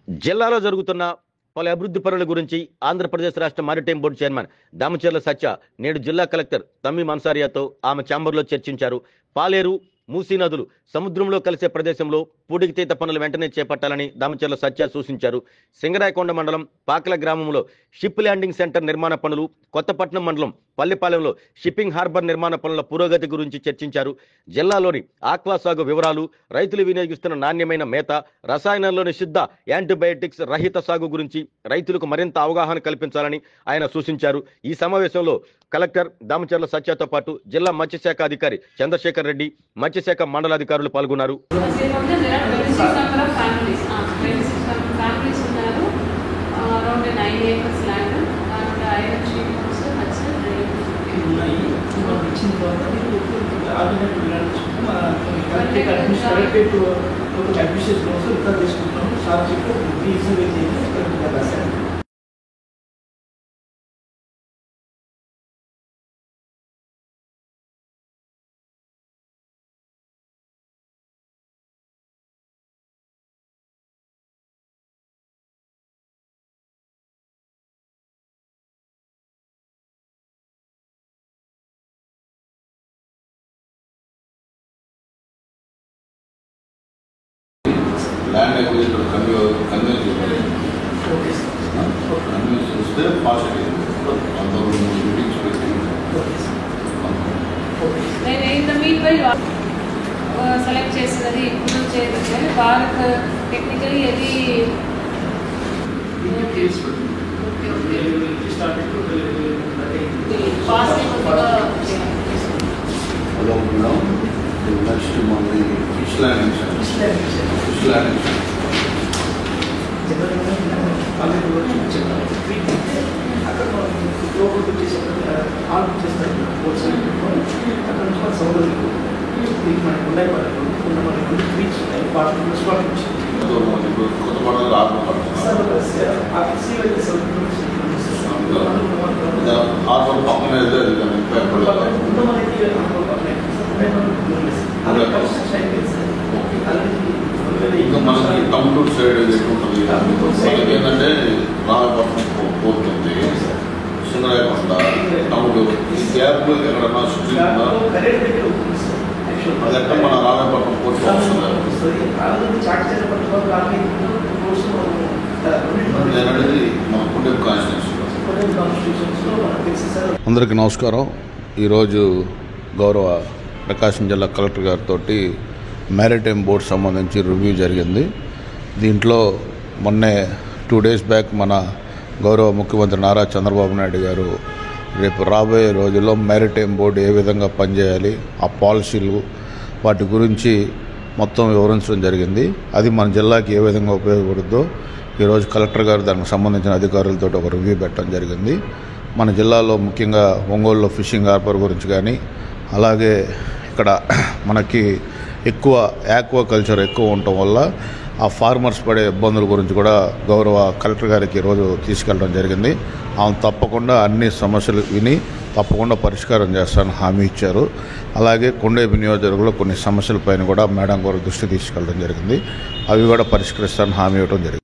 జిల్లాలో జరుగుతున్న పలు అభివృద్ధి పనుల గురించి ఆంధ్రప్రదేశ్ రాష్ట్ర మారిటైమ్ బోర్డు చైర్మన్ దామచర్ల సత్య నేడు జిల్లా కలెక్టర్ తమ్మీం అన్సారియాతో ఆమె ఛాంబర్లో చర్చించారు. పాలేరు, మూసీ నదులు సముద్రంలో కలిసే ప్రదేశంలో పూడికితీత పనులు వెంటనే చేపట్టాలని దామచర్ల సత్య సూచించారు. సింగరాయకొండ మండలం పాకల గ్రామంలో షిప్ ల్యాండింగ్ సెంటర్ నిర్మాణ పనులు, కొత్తపట్నం మండలం పల్లిపాలెంలో షిప్పింగ్ హార్బర్ నిర్మాణ పనుల పురోగతి గురించి చర్చించారు. జిల్లాలోని ఆక్వా సాగు వివరాలు, రైతులు వినియోగిస్తున్న నాణ్యమైన మేత, రసాయనాల్లోని సిద్ధ యాంటీబయాటిక్స్ రహిత సాగు గురించి రైతులకు మరింత అవగాహన కల్పించాలని ఆయన సూచించారు. ఈ సమావేశంలో కలెక్టర్ దామచర్ల సత్యతో పాటు జిల్లా మత్స్యశాఖ అధికారి చంద్రశేఖర్ రెడ్డి, మత్స్యశాఖ మండలాధికారులు పాల్గొన్నారు. ల్యాండ్ అక్విజిషన్ కన్వెన్స్ చూస్తే పాజిటివ్ మీటింగ్స్ పెట్టి సెలెక్ట్ చేసినది ఇప్పుడు చేయాలి. భారత్ టెక్నికలీ అది నెక్స్ట్ మళ్ళీ ఫిష్ ల్యాండింగ్ కొత్తపడ హార్బర్ పక్కన ఇంకా మనకి టౌన్ సైడ్ ఎట్లుంటుంది మనకి ఏంటంటే రామపట్నం పోర్ట్ ఉంది, సింగరాయకొండ టౌన్ ఈ గ్యాప్ ఎక్కడన్నా సృష్టించిందా అది ఎక్కడ మన రామపట్నం పోర్ట్ నేను అనేది మన కుండెం కాన్స్టిట్యూన్సీ. అందరికీ నమస్కారం. ఈరోజు గౌరవ ప్రకాశం జిల్లా కలెక్టర్ గారితో మ్యారిటైమ్ బోర్డు సంబంధించి రివ్యూ జరిగింది. దీంట్లో మొన్నే 2 days బ్యాక్ మన గౌరవ ముఖ్యమంత్రి నారా చంద్రబాబు నాయుడు గారు రేపు రాబోయే రోజుల్లో మ్యారిటైమ్ బోర్డు ఏ విధంగా పనిచేయాలి, ఆ పాలసీలు వాటి గురించి మొత్తం వివరించడం జరిగింది. అది మన జిల్లాకి ఏ విధంగా ఉపయోగపడుద్దో ఈరోజు కలెక్టర్ గారు దానికి సంబంధించిన అధికారులతో ఒక రివ్యూ పెట్టడం జరిగింది. మన జిల్లాలో ముఖ్యంగా ఒంగోలులో ఫిషింగ్ హార్బర్ గురించి కానీ, అలాగే ఇక్కడ మనకి ఎక్కువ ఆక్వా కల్చర్ ఎక్కువ ఉండటం వల్ల ఆ ఫార్మర్స్ పడే ఇబ్బందుల గురించి కూడా గౌరవ కలెక్టర్ గారికి ఈరోజు తీసుకెళ్ళడం జరిగింది. ఆమె తప్పకుండా అన్ని సమస్యలు విని తప్పకుండా పరిష్కారం చేస్తానని హామీ ఇచ్చారు. అలాగే కొండేపి నియోజకవర్గంలో కొన్ని సమస్యలపైన కూడా మేడం గారు దృష్టి తీసుకెళ్ళడం జరిగింది. అవి కూడా పరిష్కరిస్తానని హామీ ఇవ్వడం జరిగింది.